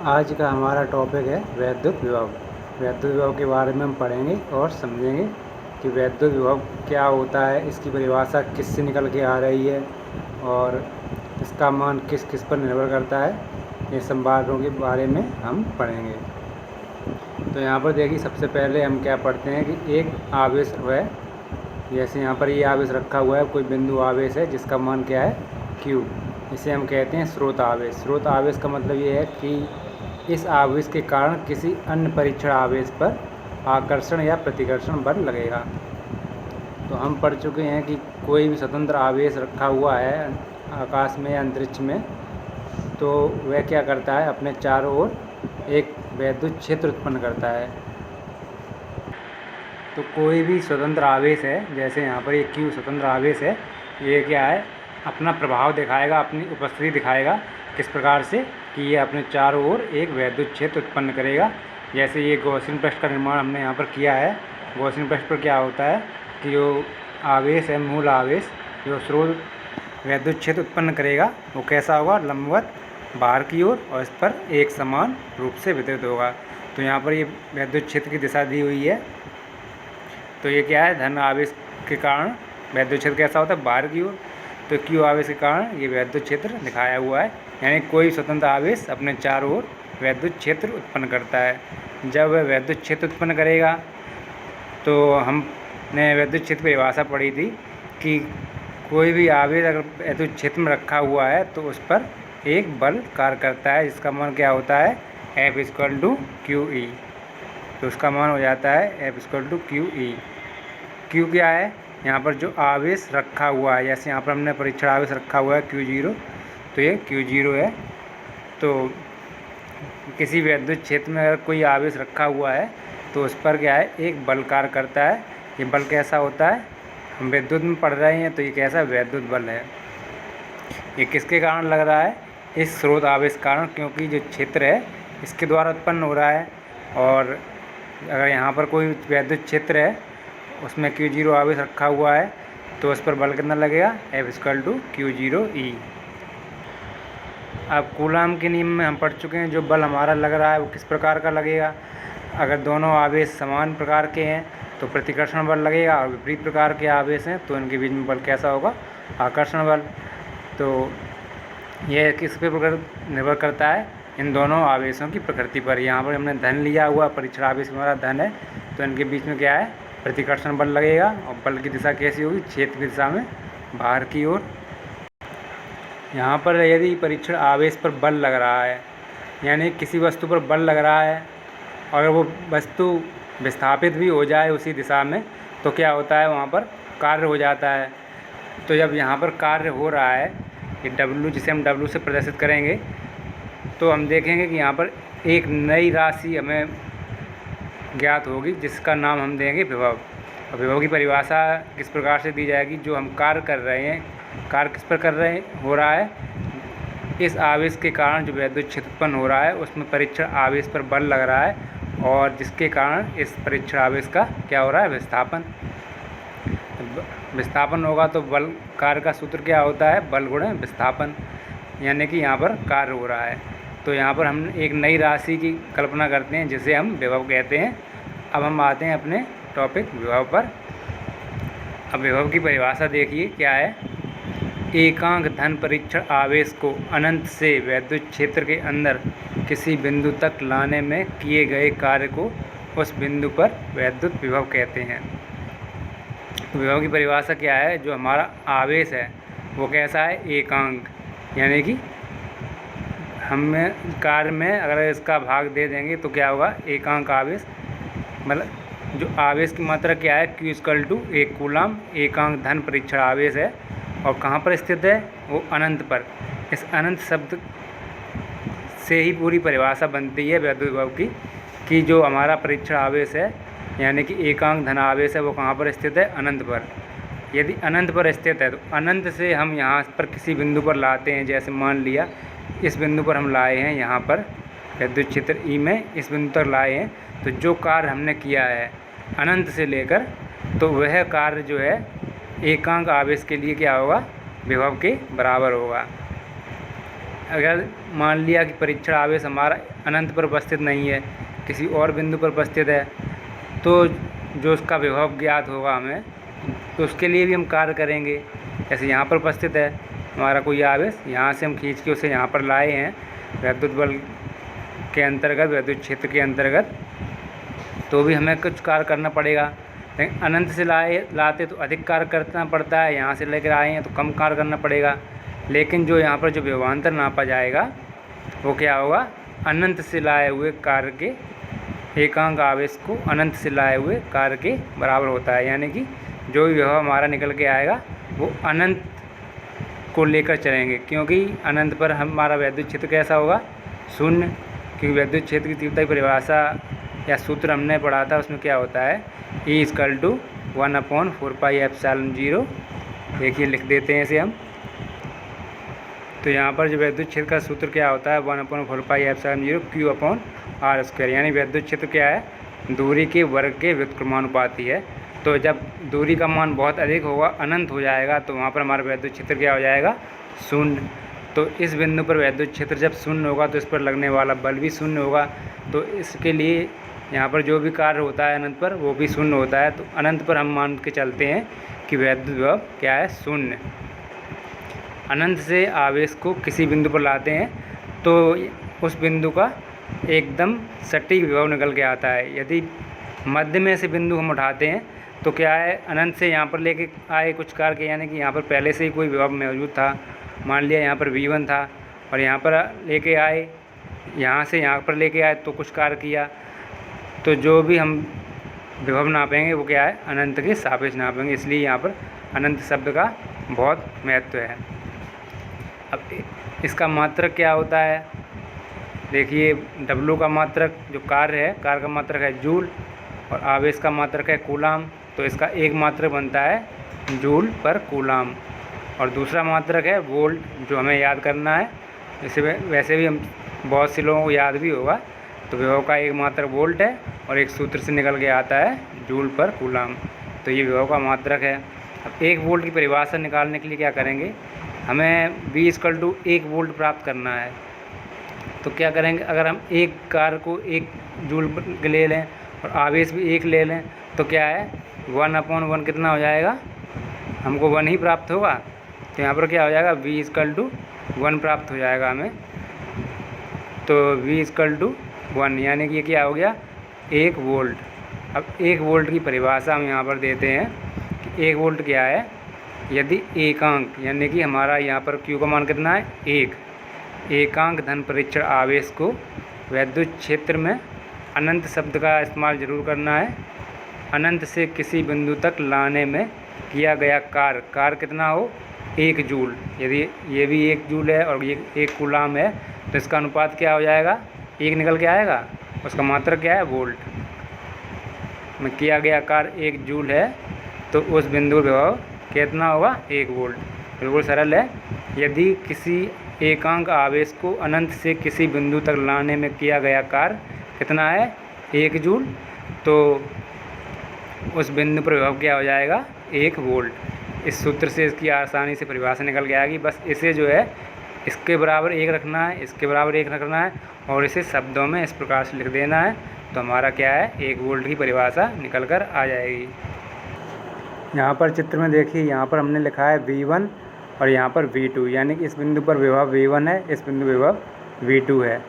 आज का हमारा टॉपिक है वैद्युत विभव। वैद्युत विभव के बारे में हम पढ़ेंगे और समझेंगे कि वैद्युत विभव क्या होता है, इसकी परिभाषा किससे निकल के आ रही है और इसका मान किस किस पर निर्भर करता है। ये सब बातों के बारे में हम पढ़ेंगे। तो यहाँ पर देखिए, सबसे पहले हम क्या पढ़ते हैं कि एक आवेश है। जैसे यहाँ पर ये आवेश रखा हुआ है, कोई बिंदु आवेश है जिसका मान क्या है, Q। इसे हम कहते हैं स्रोत आवेश। स्रोत आवेश का मतलब ये है कि इस आवेश के कारण किसी अन्य परीक्षण आवेश पर आकर्षण या प्रतिकर्षण बल लगेगा। तो हम पढ़ चुके हैं कि कोई भी स्वतंत्र आवेश रखा हुआ है आकाश में या अंतरिक्ष में, तो वह क्या करता है, अपने चारों ओर एक वैद्युत क्षेत्र उत्पन्न करता है। तो कोई भी स्वतंत्र आवेश है, जैसे यहाँ पर ये Q स्वतंत्र आवेश है, ये क्या है, अपना प्रभाव दिखाएगा, अपनी उपस्थिति दिखाएगा। किस प्रकार से कि ये अपने चारों ओर एक वैद्युत क्षेत्र उत्पन्न करेगा। जैसे ये गॉसियन पृष्ठ का निर्माण हमने यहाँ पर किया है। गॉसियन पृष्ठ पर क्या होता है कि जो आवेश है, मूल आवेश, जो स्रोत वैद्युत क्षेत्र उत्पन्न करेगा, वो कैसा होगा, लंबवत बाहर की ओर और इस पर एक समान रूप से वितरित होगा। तो यहाँ पर ये वैद्युत क्षेत्र की दिशा दी हुई है। तो ये क्या है, धन आवेश के कारण वैद्युत क्षेत्र कैसा होता है, बाहर की ओर। तो Q आवेश के कारण ये वैद्युत क्षेत्र दिखाया हुआ है। यानी कोई स्वतंत्र आवेश अपने चारों ओर वैद्युत क्षेत्र उत्पन्न करता है। जब वह वैद्युत क्षेत्र उत्पन्न करेगा, तो हमने वैद्युत क्षेत्र की परिभाषा पढ़ी थी कि कोई भी आवेश अगर वैद्युत क्षेत्र में रखा हुआ है तो उस पर एक बल कार्य करता है, जिसका मान क्या होता है, F=QE। तो उसका मान हो जाता है F=QE। Q क्या है, यहाँ पर जो आवेश रखा हुआ है, जैसे यहाँ पर हमने परीक्षण आवेश रखा हुआ है Q0, तो ये Q0 है। तो किसी वैद्युत क्षेत्र में अगर कोई आवेश रखा हुआ है तो उस पर क्या है, एक बल कार्य करता है। ये बल कैसा होता है, हम विद्युत में पढ़ रहे हैं तो ये कैसा वैद्युत बल है। ये किसके कारण लग रहा है, इस स्रोत आवेश कारण, क्योंकि जो क्षेत्र है इसके द्वारा उत्पन्न हो रहा है। और अगर यहाँ पर कोई वैद्युत क्षेत्र है, उसमें Q0 आवेश रखा हुआ है, तो उस पर बल कितना लगेगा, F=Q0E। अब कूलाम के नियम में हम पढ़ चुके हैं, जो बल हमारा लग रहा है वो किस प्रकार का लगेगा। अगर दोनों आवेश समान प्रकार के हैं तो प्रतिकर्षण बल लगेगा, और विपरीत प्रकार के आवेश हैं तो इनके बीच में बल कैसा होगा, आकर्षण बल। तो यह किस पे निर्भर करता है, इन दोनों आवेशों की प्रकृति पर। यहाँ पर हमने धन लिया हुआ, परीक्षण आवेश हमारा धन है, तो इनके बीच में क्या है, प्रतिकर्षण बल लगेगा। और बल की दिशा कैसी होगी, क्षेत्र की दिशा में, बाहर की ओर। यहाँ पर यदि परीक्षण आवेश पर बल लग रहा है, यानी किसी वस्तु पर बल लग रहा है, अगर वो वस्तु विस्थापित भी हो जाए उसी दिशा में, तो क्या होता है, वहाँ पर कार्य हो जाता है। तो जब यहाँ पर कार्य हो रहा है, ये W, जिसे हम W से प्रदर्शित करेंगे, तो हम देखेंगे कि यहाँ पर एक नई राशि हमें ज्ञात होगी, जिसका नाम हम देंगे विभव। और विभव की परिभाषा किस प्रकार से दी जाएगी, जो हम कार्य कर रहे हैं, कार्य किस पर कर रहे हो रहा है, इस आवेश के कारण जो वैद्युत क्षेत्र उत्पन्न हो रहा है उसमें परीक्षण आवेश पर बल लग रहा है, और जिसके कारण इस परीक्षण आवेश का क्या हो रहा है, विस्थापन। विस्थापन होगा तो बल कार्य का सूत्र क्या होता है, बल गुणे विस्थापन। यानी कि यहाँ पर कार्य हो रहा है। तो यहाँ पर हम एक नई राशि की कल्पना करते हैं, जिसे हम विभव कहते हैं। अब हम आते हैं अपने टॉपिक विभव पर। अब विभव की परिभाषा देखिए क्या है, एकांक धन परीक्षण आवेश को अनंत से वैद्युत क्षेत्र के अंदर किसी बिंदु तक लाने में किए गए कार्य को उस बिंदु पर वैद्युत विभव कहते हैं। विभव की परिभाषा क्या है, जो हमारा आवेश है वो कैसा है, एकांक। यानी कि हमें कार्य में अगर इसका भाग दे देंगे तो क्या होगा, एकांक आवेश। मतलब जो आवेश की मात्रा क्या है, Q=1 कूलाम। एकांक धन परीक्षण आवेश है, और कहाँ पर स्थित है, वो अनंत पर। इस अनंत शब्द से ही पूरी परिभाषा बनती है वैद्युत विभव की, कि जो हमारा परीक्षण आवेश है, यानी कि एकांक धन आवेश है, वो कहाँ पर स्थित है, अनंत पर। यदि अनंत पर स्थित है तो अनंत से हम यहाँ पर किसी बिंदु पर लाते हैं। जैसे मान लिया इस बिंदु पर हम लाए हैं, यहाँ पर वैद्युत क्षेत्र E में इस बिंदु तक लाए हैं, तो जो कार्य हमने किया है अनंत से लेकर, तो वह कार्य जो है एकांक आवेश के लिए क्या होगा, विभव के बराबर होगा। अगर मान लिया कि परीक्षण आवेश हमारा अनंत पर उपस्थित नहीं है, किसी और बिंदु पर उपस्थित है, तो जो उसका विभव ज्ञात होगा हमें, तो उसके लिए भी हम कार्य करेंगे। जैसे यहाँ पर उपस्थित है हमारा कोई आवेश, यहाँ से हम खींच के उसे यहाँ पर लाए हैं विद्युत बल के अंतर्गत, विद्युत क्षेत्र के अंतर्गत, तो भी हमें कुछ कार्य करना पड़ेगा। लेकिन अनंत से लाते तो अधिक कार्य करना पड़ता है, यहाँ से लेकर आए हैं तो कम कार्य करना पड़ेगा। लेकिन जो यहाँ पर जो विभवांतर नापा जाएगा वो क्या होगा, अनंत से लाए हुए कार्य के, एकांक आवेश को अनंत से लाए हुए कार्य के बराबर होता है। यानी कि जो भी विभव हमारा निकल के आएगा वो अनंत को लेकर चलेंगे, क्योंकि अनंत पर हमारा विद्युत क्षेत्र कैसा होगा, शून्य। क्योंकि विद्युत क्षेत्र की तीव्रता की परिभाषा या सूत्र हमने पढ़ा था, उसमें क्या होता है, E=1/4πε0। देखिए लिख देते हैं इसे हम। तो यहाँ पर जो विद्युत क्षेत्र का सूत्र क्या होता है, 1/4πε0 Q/r²। यानी विद्युत क्षेत्र क्या है, दूरी के वर्ग के व्युत्क्रमानुपाती है। तो जब दूरी का मान बहुत अधिक होगा, अनंत हो जाएगा, तो वहाँ पर हमारा विद्युत क्षेत्र क्या हो जाएगा, शून्य। तो इस बिंदु पर विद्युत क्षेत्र जब शून्य होगा तो इस पर लगने वाला बल भी शून्य होगा। तो इसके लिए यहाँ पर जो भी कार्य होता है अनंत पर, वो भी शून्य होता है। तो अनंत पर हम मान के चलते हैं कि विद्युत विभव क्या है, शून्य। अनंत से आवेश को किसी बिंदु पर लाते हैं तो उस बिंदु का एकदम सटीक विभव निकल के आता है। यदि मध्य में से बिंदु हम उठाते हैं तो क्या है, अनंत से यहाँ पर लेके आए कुछ कार्य के, यानी कि यहाँ पर पहले से ही कोई विभव मौजूद था, मान लिया यहाँ पर V1 था, और यहाँ पर लेके आए, यहाँ से यहाँ पर लेके आए तो कुछ कार्य किया, तो जो भी हम विभव नापेंगे वो क्या है, अनंत के सापेक्ष नापेंगे। इसलिए यहाँ पर अनंत शब्द का बहुत महत्व है। अब इसका मात्रक क्या होता है, देखिए W का मात्रक जो कार्य है, कार्य का मात्रक है जूल, और आवेश का मात्रक है कूलाम। तो इसका एक मात्रक बनता है जूल पर कूलाम, और दूसरा मात्रक है वोल्ट, जो हमें याद करना है। वैसे भी हम बहुत से लोगों को याद भी होगा। तो विभव का एक मात्रक वोल्ट है और एक सूत्र से निकल के आता है जूल पर कूलाम। तो ये विभव का मात्रक है। अब 1 वोल्ट की परिभाषा निकालने के लिए क्या करेंगे, हमें V=1 वोल्ट प्राप्त करना है। तो क्या करेंगे, अगर हम एक कार्य को 1 जूल ले लें और आवेश भी 1 ले लें, तो क्या है, 1/1 कितना हो जाएगा, हमको 1 ही प्राप्त होगा। तो यहाँ पर क्या हो जाएगा, V=1 प्राप्त हो जाएगा हमें। तो V=1, यानी कि ये क्या हो गया, 1 वोल्ट। अब 1 वोल्ट की परिभाषा हम यहाँ पर देते हैं कि 1 वोल्ट क्या है, यदि एकांक, यानी कि हमारा यहाँ पर Q का मान कितना है, 1, एकांक धन परीक्षण आवेश को विद्युत क्षेत्र में, अनंत शब्द का इस्तेमाल जरूर करना है, अनंत से किसी बिंदु तक लाने में किया गया कार्य कितना हो, 1 जूल। यदि ये भी 1 जूल है और ये 1 कूलाम है, तो इसका अनुपात क्या हो जाएगा, 1 निकल के आएगा। उसका मात्रक क्या है, वोल्ट में किया गया कार्य 1 जूल है, तो उस बिंदु विभव कितना होगा, 1 वोल्ट। बिल्कुल सरल है। यदि किसी एकांक आवेश को अनंत से किसी बिंदु तक लाने में किया गया कार्य कितना है, 1 जूल, तो उस बिंदु पर विभव क्या हो जाएगा, 1 वोल्ट। इस सूत्र से इसकी आसानी से परिभाषा निकल के आएगी। बस इसे जो है इसके बराबर 1 रखना है, इसके बराबर 1 रखना है, और इसे शब्दों में इस प्रकार से लिख देना है। तो हमारा क्या है, 1 वोल्ट की परिभाषा निकल कर आ जाएगी। यहाँ पर चित्र में देखिए, यहाँ पर हमने लिखा है V1 और यहाँ पर V2, यानी कि इस बिंदु पर विभव V1 है, इस बिंदु विभव V2 है।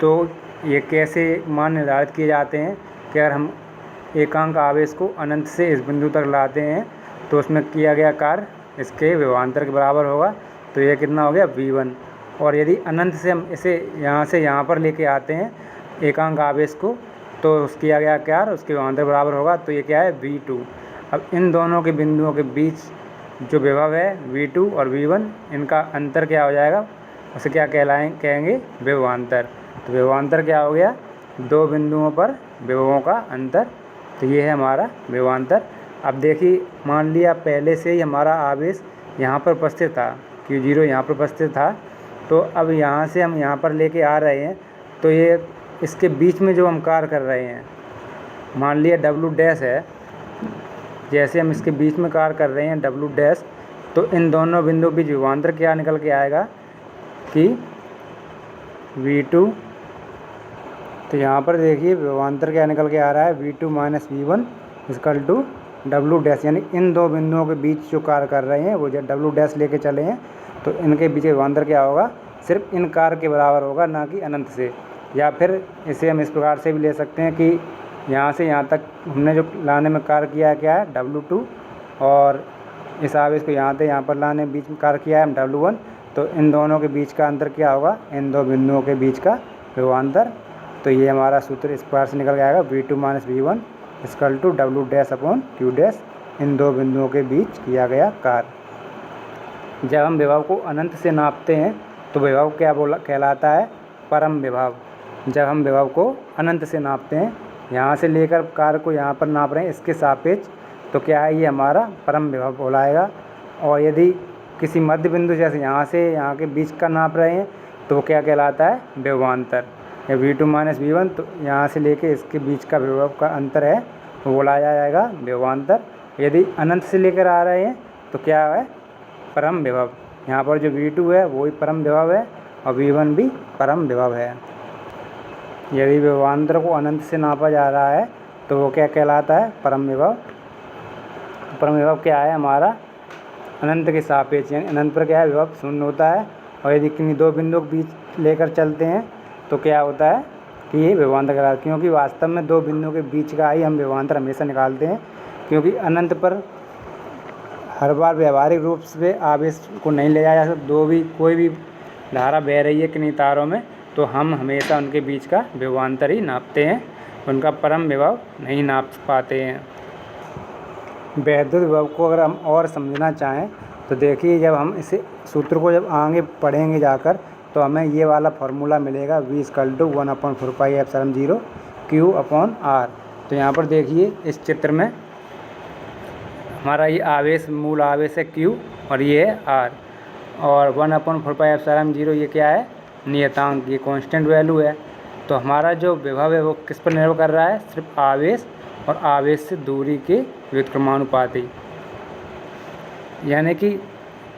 तो ये कैसे मान निर्धारित किए जाते हैं कि अगर हम एकांक आवेश को अनंत से इस बिंदु तक लाते हैं तो उसमें किया गया कार्य इसके विभवांतर के बराबर होगा। तो ये कितना हो गया, V1। और यदि अनंत से हम इसे यहाँ से यहाँ पर लेके आते हैं एकांक आवेश को, तो किया गया कार्य उसके विभवांतर के बराबर होगा। तो ये क्या है, V2। अब इन दोनों के बिंदुओं के बीच जो विभव है V2 और V1, इनका अंतर क्या हो जाएगा, उसे क्या कहेंगे, विभवांतर। तो विभवांतर क्या हो गया, 2 बिंदुओं पर विभवों का अंतर। तो ये है हमारा विभवांतर। अब देखिए, मान लिया पहले से ही हमारा आवेश यहाँ पर उपस्थित था, Q0 यहाँ पर उपस्थित था, तो अब यहाँ से हम यहाँ पर लेके आ रहे हैं, तो ये इसके बीच में जो हम कार्य कर रहे हैं, मान लिया W' है, जैसे हम इसके बीच में कार्य कर रहे हैं W', तो इन दोनों बिंदु बीच विभवांतर क्या निकल के आएगा कि V2। तो यहाँ पर देखिए विभवांतर क्या निकल के आ रहा है, V2 minus V1 equal to W dash, यानी इन दो बिंदुओं के बीच जो कार्य कर रहे हैं वो जब W डैश लेके चले हैं तो इनके बीच विभवांतर क्या होगा, सिर्फ इन कार्य के बराबर होगा, ना कि अनंत से। या फिर इसे हम इस प्रकार से भी ले सकते हैं कि यहाँ से यहाँ तक हमने जो लाने में कार्य किया है क्या है W2, और इस आवेश को यहाँ से यहाँ पर लाने में बीच में कार्य किया है W1। तो इन दोनों के बीच का अंतर क्या होगा, इन दो बिंदुओं के बीच का विभवांतर। तो ये हमारा सूत्र इस प्रकार से निकल के आएगा, V2 minus V1 equal to W dash upon Q dash, इन दो बिंदुओं के बीच किया गया कार्य। जब हम विभव को अनंत से नापते हैं तो विभव क्या कहलाता है, परम विभव। जब हम विभव को अनंत से नापते हैं, यहाँ से लेकर कार्य को यहाँ पर नाप रहे हैं इसके सापेक्ष, तो क्या है, ये हमारा परम विभव कहलाएगा। और यदि किसी मध्य बिंदु जैसे यहाँ से यहाँ के बीच का नाप रहे हैं तो वो क्या कहलाता है, विभवांतर। या V2 माइनस V1, तो यहाँ से लेके इसके बीच का विभव का अंतर है वो बोला जाएगा विभवांतर। यदि अनंत से लेकर आ रहे हैं तो क्या है, परम विभव। यहाँ पर जो V2 है वही परम विभव है और V1 भी परम विभव है। यदि विभवांतर को अनंत से नापा जा रहा है तो वो क्या कहलाता है, परम विभव। परम विभव क्या है हमारा, अनंत के सापेक्ष, यानी अनंत पर क्या है, विभव शून्य होता है। और यदि किन्हीं दो बिंदुओं के बीच लेकर चलते हैं तो क्या होता है कि ये विभवांतर कहलाता है, क्योंकि वास्तव में दो बिंदुओं के बीच का ही हम विभवांतर हमेशा निकालते हैं। क्योंकि अनंत पर हर बार व्यवहारिक रूप से आवेश को नहीं ले जाया जा सकता, कोई भी धारा बह रही है किन्हीं तारों में तो हम हमेशा उनके बीच का विभवांतर ही नापते हैं, उनका परम विभव नहीं नाप पाते हैं। वैद्युत विभव को अगर हम और समझना चाहें तो देखिए, जब हम इसे सूत्र को जब आगे पढ़ेंगे जाकर तो हमें ये वाला फार्मूला मिलेगा, V equal to 1/4πε0 Q upon R। तो यहाँ पर देखिए इस चित्र में हमारा ये आवेश, मूल आवेश है Q और ये है R, और 1/4πε0 ये क्या है, नियतांक, ये कांस्टेंट वैल्यू है। तो हमारा जो विभव है वो किस पर निर्भर कर रहा है, सिर्फ आवेश और आवेश से दूरी के व्युत्क्रमानुपाती। यानी कि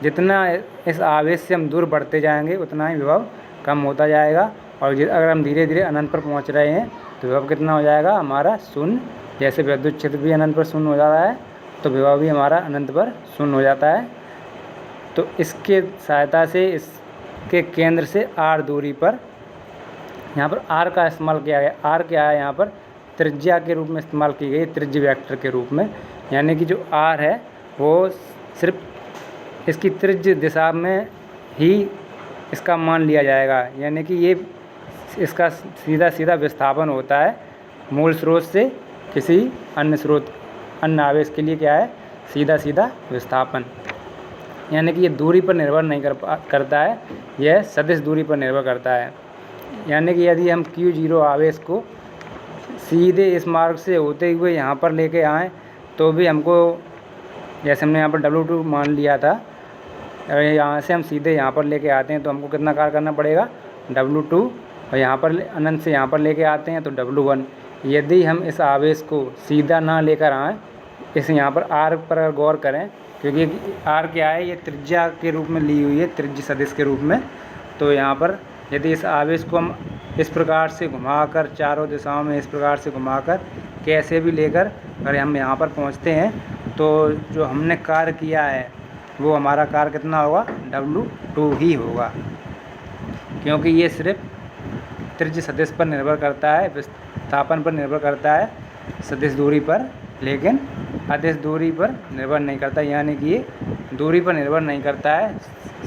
जितना इस आवेश से हम दूर बढ़ते जाएंगे उतना ही विभव कम होता जाएगा। और अगर हम धीरे धीरे अनंत पर पहुंच रहे हैं तो विभव कितना हो जाएगा हमारा, शून्य। जैसे विद्युत क्षेत्र भी अनंत पर शून्य हो जाता है तो विभव भी हमारा अनंत पर शून्य हो जाता है। तो इसके सहायता से इसके केंद्र से R दूरी पर, यहाँ पर R का इस्तेमाल किया गया। R क्या है, यहाँ पर त्रिज्या के रूप में इस्तेमाल की गई, त्रिज्य वेक्टर के रूप में। यानी कि जो R है वो सिर्फ इसकी त्रिज्य दिशा में ही इसका मान लिया जाएगा। यानी कि ये इसका सीधा सीधा विस्थापन होता है मूल स्रोत से किसी अन्य आवेश के लिए क्या है, सीधा सीधा विस्थापन। यानी कि ये दूरी पर निर्भर नहीं करता है, यह सदिश दूरी पर निर्भर करता है। यानी कि यदि हम Q0 आवेश को सीधे इस मार्ग से होते हुए यहाँ पर लेके आएँ तो भी हमको, जैसे हमने यहाँ पर W2 मान लिया था, अगर यहाँ से हम सीधे यहाँ पर लेके आते हैं तो हमको कितना कार्य करना पड़ेगा, W2, और यहाँ पर अनंत से यहाँ पर लेके आते हैं तो W1। यदि हम इस आवेश को सीधा ना लेकर आएँ, इस यहाँ पर R पर अगर गौर करें, क्योंकि R क्या है, ये त्रिज्या के रूप में ली हुई है, त्रिज्य सदिश के रूप में। तो यहाँ पर यदि इस आवेश को हम इस प्रकार से घुमाकर, चारों दिशाओं में इस प्रकार से घुमाकर कैसे भी लेकर अगर हम यहाँ पर पहुँचते हैं तो जो हमने कार्य किया है वो हमारा कार्य कितना होगा, W2 ही होगा। क्योंकि ये सिर्फ त्रिज्य सदिश पर निर्भर करता है, विस्थापन पर निर्भर करता है, सदिश दूरी पर, लेकिन अदिश दूरी पर निर्भर नहीं करता। यानी कि ये दूरी पर निर्भर नहीं करता है,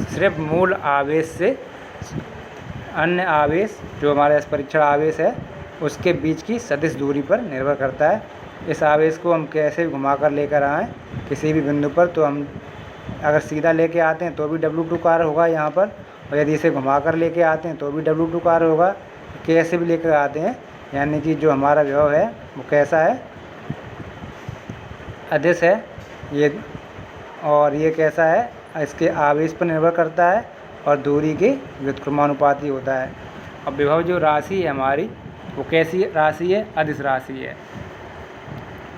सिर्फ मूल आवेश से अन्य आवेश जो हमारा परीक्षण आवेश है उसके बीच की सदिश दूरी पर निर्भर करता है। इस आवेश को हम कैसे घुमा कर लेकर आएँ किसी भी बिंदु पर, तो हम अगर सीधा लेके आते हैं तो भी W2 कार्य होगा यहाँ पर, और यदि इसे घुमा कर लेके आते हैं तो भी W2 कार्य होगा। कैसे भी लेकर आते हैं, यानी कि जो हमारा विभव है वो कैसा है, अदिश है ये, और ये कैसा है, इसके आवेश पर निर्भर करता है और दूरी के व्युत्क्रमानुपाती होता है। अब विभव जो राशि है हमारी वो कैसी राशि है, अदिश राशि है।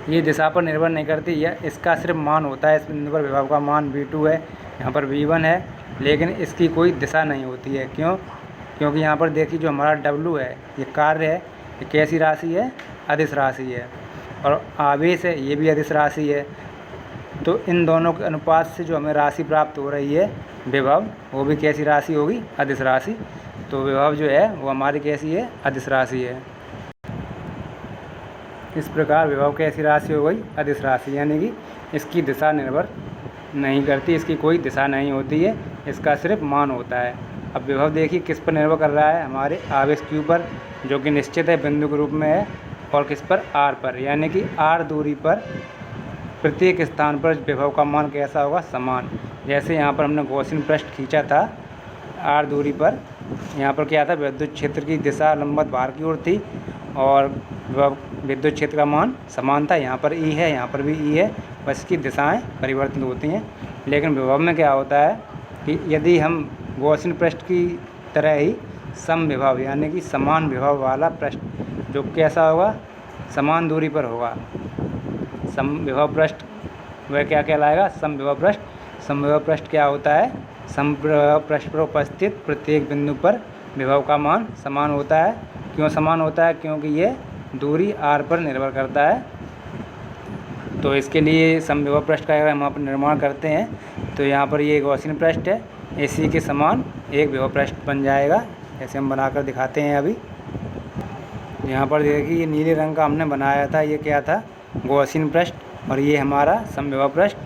ये दिशा पर निर्भर नहीं करती, यह इसका सिर्फ मान होता है। इस बिंदु पर विभव का मान V2 है, यहाँ पर V1 है, लेकिन इसकी कोई दिशा नहीं होती है। क्यों, क्योंकि यहाँ पर देखिए जो हमारा W है ये कार्य है, ये कैसी राशि है, अदिश राशि है, और आवेश है ये भी अदिश राशि है। तो इन दोनों के अनुपात से जो हमें राशि प्राप्त हो रही है विभव, वो भी कैसी राशि होगी, अदिश राशि। तो विभव जो है वो हमारी कैसी है, अदिश राशि है। इस प्रकार विभव कैसी राशि हो गई, अदिश राशि, यानी कि इसकी दिशा निर्भर नहीं करती, इसकी कोई दिशा नहीं होती है, इसका सिर्फ मान होता है। अब विभव देखिए किस पर निर्भर कर रहा है, हमारे आवेश Q पर, जो कि निश्चित है, बिंदु के रूप में है, और किस पर, R पर, यानी कि R दूरी पर प्रत्येक स्थान पर विभव का मान कैसा होगा, समान। जैसे यहाँ पर हमने गॉसियन पृष्ठ खींचा था R दूरी पर, यहाँ पर क्या था, विद्युत क्षेत्र की दिशा लंबवत बाहर की ओर थी और विद्युत क्षेत्र का मान समान था। यहाँ पर E है, यहाँ पर भी E है, बस इसकी दिशाएं परिवर्तित होती हैं। लेकिन विभव में क्या होता है कि यदि हम गॉसियन पृष्ठ की तरह ही सम विभव, यानी कि समान विभव वाला पृष्ठ, जो कैसा होगा, समान दूरी पर होगा, सम विभव पृष्ठ, वह क्या कहलाएगा, सम विभव पृष्ठ। सम विभव पृष्ठ क्या होता है, सम विभव पृष्ठ पर उपस्थित प्रत्येक बिंदु पर विभव का मान समान होता है। क्यों समान होता है, क्योंकि ये दूरी R पर निर्भर करता है। तो इसके लिए सम विभव पृष्ठ का अगर हम आप निर्माण करते हैं तो यहाँ पर ये गॉसियन पृष्ठ है, इसी के समान एक विभव पृष्ठ बन जाएगा। ऐसे हम बनाकर दिखाते हैं। अभी यहाँ पर देखिए ये नीले रंग का हमने बनाया था, ये क्या था, गॉसियन पृष्ठ, और ये हमारा समविभव पृष्ठ,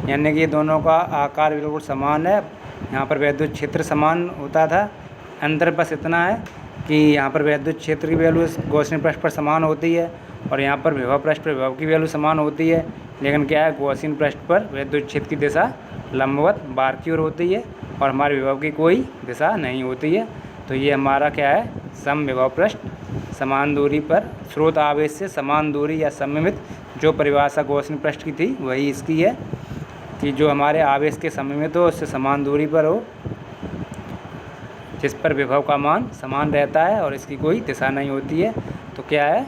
यानी कि ये दोनों का आकार बिल्कुल समान है। यहाँ पर विद्युत क्षेत्र समान होता था, अंतर बस इतना है कि यहाँ पर विद्युत क्षेत्र की वैल्यू गॉसियन पृष्ठ पर समान होती है और यहाँ पर विभव पृष्ठ पर विभव की वैल्यू समान होती है। लेकिन क्या है, गॉसियन पृष्ठ पर विद्युत क्षेत्र की दिशा लंबवत बाहर की ओर होती है और हमारे विभव की कोई दिशा नहीं होती है। तो ये हमारा क्या है, सम विभव पृष्ठ। समान दूरी पर स्रोत आवेश से समान दूरी या सममित, जो परिभाषा गॉसियन पृष्ठ की थी वही इसकी है कि जो हमारे आवेश के सममित हो, उससे समान दूरी पर हो, जिस पर विभव का मान समान रहता है और इसकी कोई दिशा नहीं होती है। तो क्या है,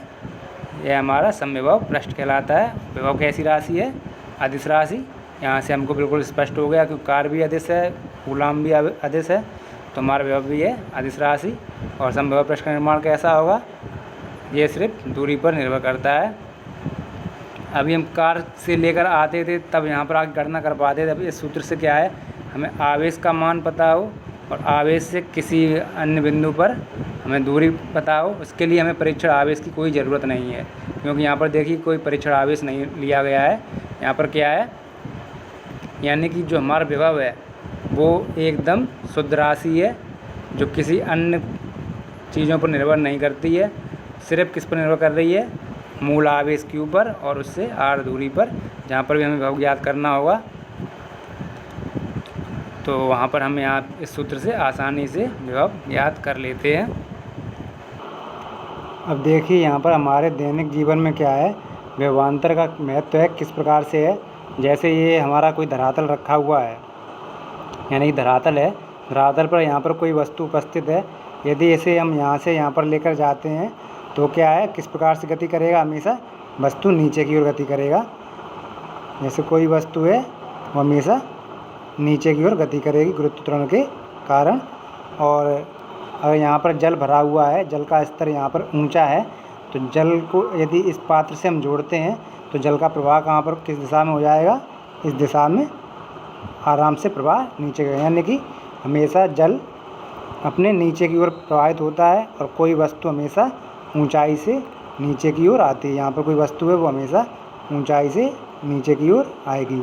यह हमारा समविभव पृष्ठ कहलाता है। विभव कैसी राशि है, अदिश राशि। यहाँ से हमको बिल्कुल स्पष्ट हो गया कि कार्य भी अदिश है, कूलाम भी अदिश है, तो हमारा विभव भी है अदिश राशि। और समविभव पृष्ठ का निर्माण कैसा होगा, ये सिर्फ दूरी पर निर्भर करता है। अभी हम कार्य से लेकर आते थे तब यहाँ पर आगे गणना कर पाते थे। अब इस सूत्र से क्या है, हमें आवेश का मान पता हो और आवेश से किसी अन्य बिंदु पर हमें दूरी पता हो, उसके लिए हमें परीक्षण आवेश की कोई ज़रूरत नहीं है, क्योंकि यहाँ पर देखिए कोई परीक्षण आवेश नहीं लिया गया है। यहाँ पर क्या है, यानी कि जो हमारा विभव है वो एकदम शुद्ध राशि है, जो किसी अन्य चीज़ों पर निर्भर नहीं करती है। सिर्फ किस पर निर्भर कर रही है, मूल आवेश Q पर और उससे R दूरी पर, जहाँ पर भी हमें विभव ज्ञात करना होगा। तो वहाँ पर हम यहाँ इस सूत्र से आसानी से विभव ज्ञात कर लेते हैं। अब देखिए यहाँ पर हमारे दैनिक जीवन में क्या है, विभवांतर का महत्व है, किस प्रकार से है। जैसे ये हमारा कोई धरातल रखा हुआ है, यानी कि धरातल है, धरातल पर यहाँ पर कोई वस्तु उपस्थित है। यदि इसे हम यहाँ से यहाँ पर लेकर जाते हैं तो क्या है, किस प्रकार से गति करेगा, हमेशा वस्तु नीचे की ओर गति करेगा। जैसे कोई वस्तु है वो हमेशा नीचे की ओर गति करेगी गुरुत्वाकर्षण के कारण। और अगर यहाँ पर जल भरा हुआ है, जल का स्तर यहाँ पर ऊंचा है, तो जल को यदि इस पात्र से हम जोड़ते हैं तो जल का प्रवाह कहाँ पर, किस दिशा में हो जाएगा, इस दिशा में आराम से प्रवाह नीचे गए, यानी कि हमेशा जल अपने नीचे की ओर प्रवाहित होता है और कोई वस्तु हमेशा ऊंचाई से नीचे की ओर आती है। यहाँ पर कोई वस्तु है वो हमेशा ऊंचाई से नीचे की ओर आएगी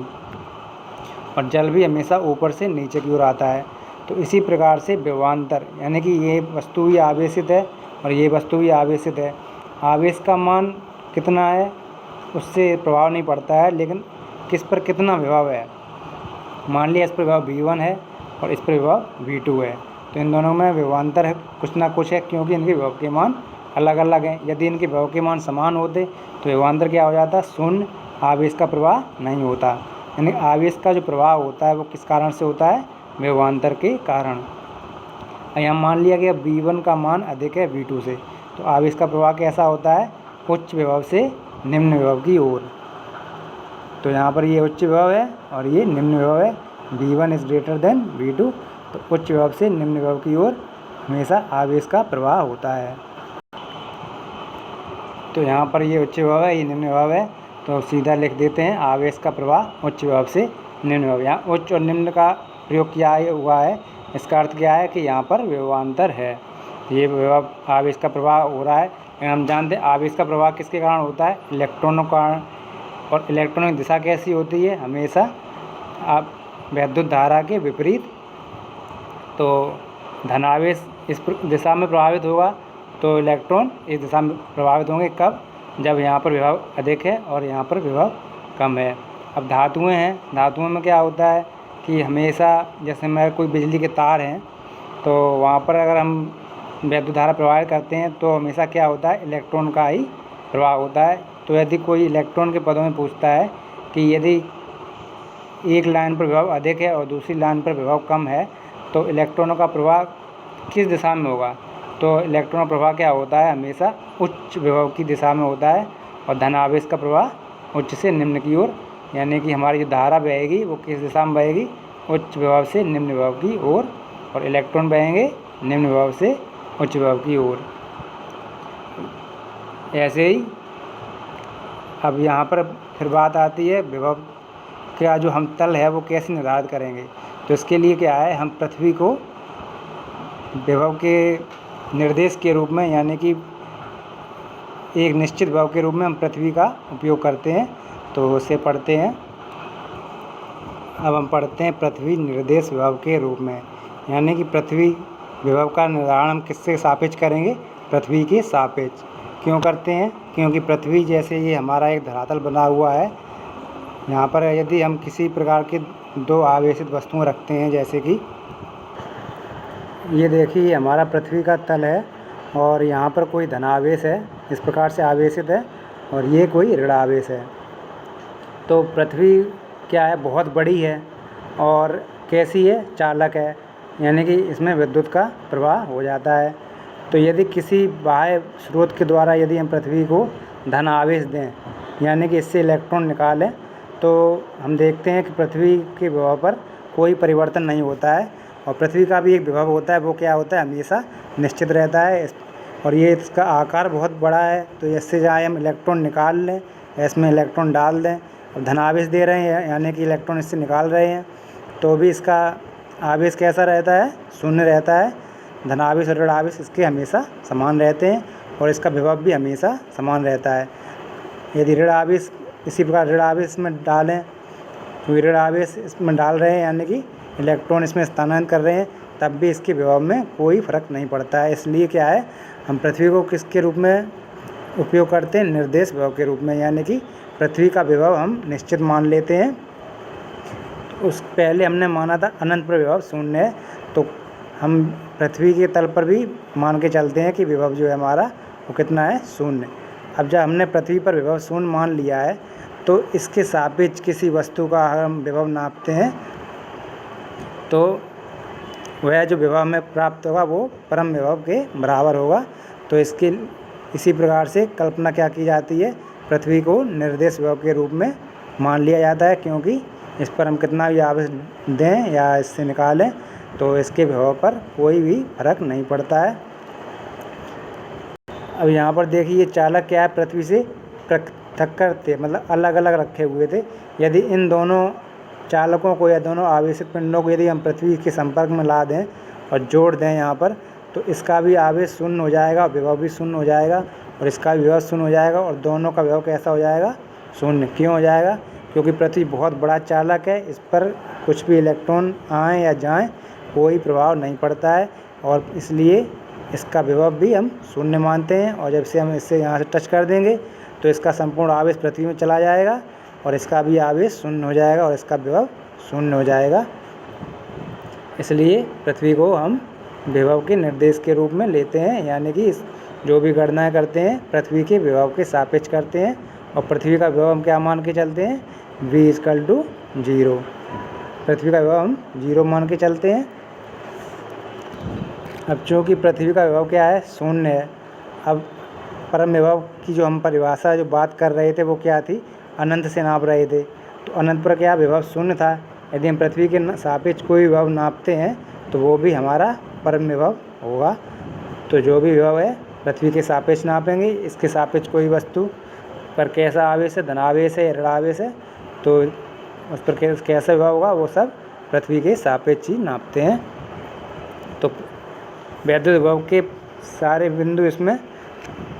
और जल भी हमेशा ऊपर से नीचे की ओर आता है। तो इसी प्रकार से विभवांतर, यानी कि ये वस्तु भी आवेशित है और ये वस्तु भी आवेशित है। आवेश का मान कितना है उससे प्रभाव नहीं पड़ता है, लेकिन किस पर कितना विभव है। मान लिया इस पर विभव V1 है और इस पर विभव V2 है, तो इन दोनों में विभवांतर है, कुछ ना कुछ है, क्योंकि इनके विभव के मान अलग अलग हैं। यदि इनके विभव के मान समान होते तो विभवांतर क्या हो जाता, शून्य, आवेश का प्रवाह नहीं होता। यानी आवेश का जो प्रवाह होता है वो किस कारण से होता है, विभवांतर के कारण। यहाँ मान लिया गया V1 का मान अधिक है V2 से, तो आवेश का प्रवाह कैसा होता है, उच्च विभव से निम्न विभव की ओर। तो यहाँ पर ये उच्च विभव है और ये निम्न विभव है, V1 is greater than V2, तो उच्च विभव से निम्न विभव की ओर हमेशा आवेश का प्रवाह होता है। तो यहाँ पर ये उच्च विभव है, ये निम्न विभव है, तो सीधा लिख देते हैं आवेश का प्रवाह उच्च विभव से निम्न विभव। यहाँ उच्च और निम्न का प्रयोग किया हुआ है, इसका अर्थ क्या है कि यहाँ पर विभवांतर है। ये विभव आवेश का प्रवाह हो रहा है, लेकिन हम जानते हैं आवेश का प्रवाह किसके कारण होता है, इलेक्ट्रॉनों का। और इलेक्ट्रॉनों की दिशा कैसी होती है, हमेशा विद्युत धारा के विपरीत। तो धनावेश इस दिशा में प्रभावित होगा, तो इलेक्ट्रॉन इस दिशा में प्रभावित होंगे। कब? जब यहाँ पर विभव अधिक है और यहाँ पर विभव कम है। अब धातुएं हैं, धातुओं में क्या होता है कि हमेशा जैसे मैं कोई बिजली के तार हैं, तो वहाँ पर अगर हम विद्युत धारा प्रवाहित करते हैं तो हमेशा क्या होता है, इलेक्ट्रॉन का ही प्रवाह होता है। तो यदि कोई इलेक्ट्रॉन के पदों में पूछता है कि यदि एक लाइन पर विभव अधिक है और दूसरी लाइन पर विभव कम है, तो इलेक्ट्रॉनों का प्रवाह किस दिशा में होगा, तो इलेक्ट्रॉन प्रवाह क्या होता है, हमेशा उच्च विभव की दिशा में होता है। और धनावेश का प्रवाह उच्च से निम्न की ओर, यानी कि हमारी जो धारा बहेगी वो किस दिशा में बहेगी, उच्च विभव से निम्न विभव की ओर। और इलेक्ट्रॉन बहेंगे निम्न विभव से उच्च विभव की ओर। ऐसे ही अब यहाँ पर फिर बात आती है विभव का जो हम तल है वो कैसे निर्धारित करेंगे। तो इसके लिए क्या है, हम पृथ्वी को विभव के निर्देश के रूप में, यानी कि एक निश्चित विभव के रूप में हम पृथ्वी का उपयोग करते हैं। तो उसे पढ़ते हैं। अब हम पढ़ते हैं पृथ्वी निर्देश विभव के रूप में, यानी कि पृथ्वी विभव का निर्धारण हम किससे सापेक्ष करेंगे, पृथ्वी के सापेक्ष। क्यों करते हैं, क्योंकि पृथ्वी जैसे ये हमारा एक धरातल बना हुआ है, यहाँ पर यदि हम किसी प्रकार के दो आवेशित वस्तुएं रखते हैं, जैसे कि ये देखिए हमारा पृथ्वी का तल है और यहाँ पर कोई धनावेश है, इस प्रकार से आवेशित है, और ये कोई ऋणावेश है। तो पृथ्वी क्या है, बहुत बड़ी है और कैसी है, चालक है, यानी कि इसमें विद्युत का प्रवाह हो जाता है। तो यदि किसी बाह्य स्रोत के द्वारा यदि हम पृथ्वी को धन आवेश दें, यानी कि इससे इलेक्ट्रॉन निकालें, तो हम देखते हैं कि पृथ्वी के विभव पर कोई परिवर्तन नहीं होता है। और पृथ्वी का भी एक विभव होता है, वो क्या होता है, हमेशा निश्चित रहता है। और ये इसका आकार बहुत बड़ा है, तो इससे चाहे हम इलेक्ट्रॉन निकाल लें, इसमें इलेक्ट्रॉन डाल दें, और धनावेश दे रहे हैं यानी कि इलेक्ट्रॉन इससे निकाल रहे हैं, तो भी इसका आवेश कैसा रहता है, शून्य रहता है। धनावेश और ऋणावेश इसके हमेशा समान रहते हैं और इसका विभव भी हमेशा समान रहता है। यदि ऋण आवेश इसी प्रकार ऋण आवेश में डालें, तो ऋण आवेश इसमें डाल रहे हैं यानी कि इलेक्ट्रॉन इसमें स्थानांतरित कर रहे हैं, तब भी इसके विभव में कोई फर्क नहीं पड़ता है। इसलिए क्या है, हम पृथ्वी को किसके रूप में उपयोग करते हैं, निर्देश विभव के रूप में, यानी कि पृथ्वी का विभव हम निश्चित मान लेते हैं। उस पहले हमने माना था अनंत पर विभव शून्य है, तो हम पृथ्वी के तल पर भी मान के चलते हैं कि विभव जो है हमारा वो कितना है, शून्य। अब जब हमने पृथ्वी पर विभव शून्य मान लिया है, तो इसके सापेक्ष किसी वस्तु का हम विभव नापते हैं, तो वह जो विभव हमें प्राप्त होगा वो परम विभव के बराबर होगा। तो इसके इसी प्रकार से कल्पना क्या की जाती है, पृथ्वी को निर्देश विभव के रूप में मान लिया जाता है, क्योंकि इस पर हम कितना भी आवेश दें या इससे निकालें तो इसके विभव पर कोई भी फर्क नहीं पड़ता है। अब यहाँ पर देखिए ये चालक क्या है, पृथ्वी से पृथक करते, मतलब अलग अलग रखे हुए थे। यदि इन दोनों चालकों को या दोनों आवेशित पिंडों को यदि हम पृथ्वी के संपर्क में ला दें और जोड़ दें यहाँ पर, तो इसका भी आवेश शून्य हो जाएगा, विभव भी शून्य हो जाएगा, और इसका भी विभव शून्य हो जाएगा, और दोनों का विभव कैसा हो जाएगा, शून्य। क्यों हो जाएगा, क्योंकि पृथ्वी बहुत बड़ा चालक है, इस पर कुछ भी इलेक्ट्रॉन आएँ या जाएँ कोई प्रभाव नहीं पड़ता है, और इसलिए इसका विभव भी हम शून्य मानते हैं। और जब से हम इससे यहाँ से टच कर देंगे तो इसका संपूर्ण आवेश पृथ्वी में चला जाएगा और इसका भी आवेश शून्य हो जाएगा और इसका विभव शून्य हो जाएगा। इसलिए पृथ्वी को हम विभव के निर्देश के रूप में लेते हैं, यानी कि जो भी गणनाएँ करते हैं पृथ्वी के विभव के सापेक्ष करते हैं, और पृथ्वी का विभव हम क्या मान के चलते हैं, v=0। पृथ्वी का विभव हम 0 मान के चलते हैं। अब चूँकि पृथ्वी का विभव क्या है, शून्य है, अब परम विभव की जो हम परिभाषा जो बात कर रहे थे वो क्या थी, अनंत से नाप रहे थे, तो अनंत पर क्या विभव शून्य था। यदि हम पृथ्वी के सापेक्ष कोई विभव नापते हैं तो वो भी हमारा परम विभव होगा। तो जो भी विभव है पृथ्वी के सापेक्ष नापेंगे। इसके सापेक्ष कोई वस्तु पर कैसा आवेश है, धनावेश है या ऋणावेश है, तो उस पर कैसा विभव होगा वो सब पृथ्वी के सापेक्ष ही नापते हैं। तो वैद्युत विभव के सारे बिंदु इसमें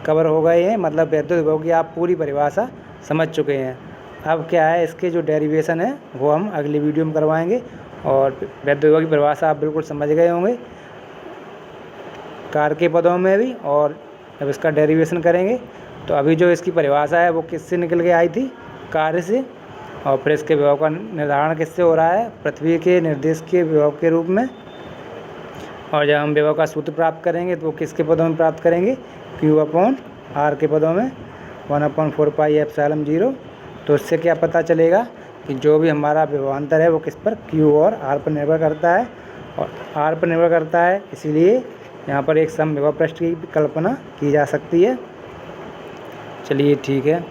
कवर हो गए हैं, मतलब वैद्युत विभव की आप पूरी परिभाषा समझ चुके हैं। अब क्या है, इसके जो डेरिवेशन है वो हम अगली वीडियो में करवाएंगे। और वैद्युत विभव की परिभाषा आप बिल्कुल समझ गए होंगे कार्य के पदों में भी, और जब इसका डेरिवेशन करेंगे तो अभी जो इसकी परिभाषा है वो किससे निकल के आई थी, कार्य से। और फिर इसके विभव का निर्धारण किससे हो रहा है, पृथ्वी के निर्देश के विभव के रूप में। और जब हम विभव का सूत्र प्राप्त करेंगे तो वो किसके पदों में प्राप्त करेंगे, Q/R के पदों में 1/4πε0। तो इससे क्या पता चलेगा कि जो भी हमारा विभवांतर है वो किस पर, Q और R पर निर्भर करता है, और R पर निर्भर करता है, इसीलिए यहाँ पर एक समविभव पृष्ठ की कल्पना की जा सकती है। चलिए ठीक है।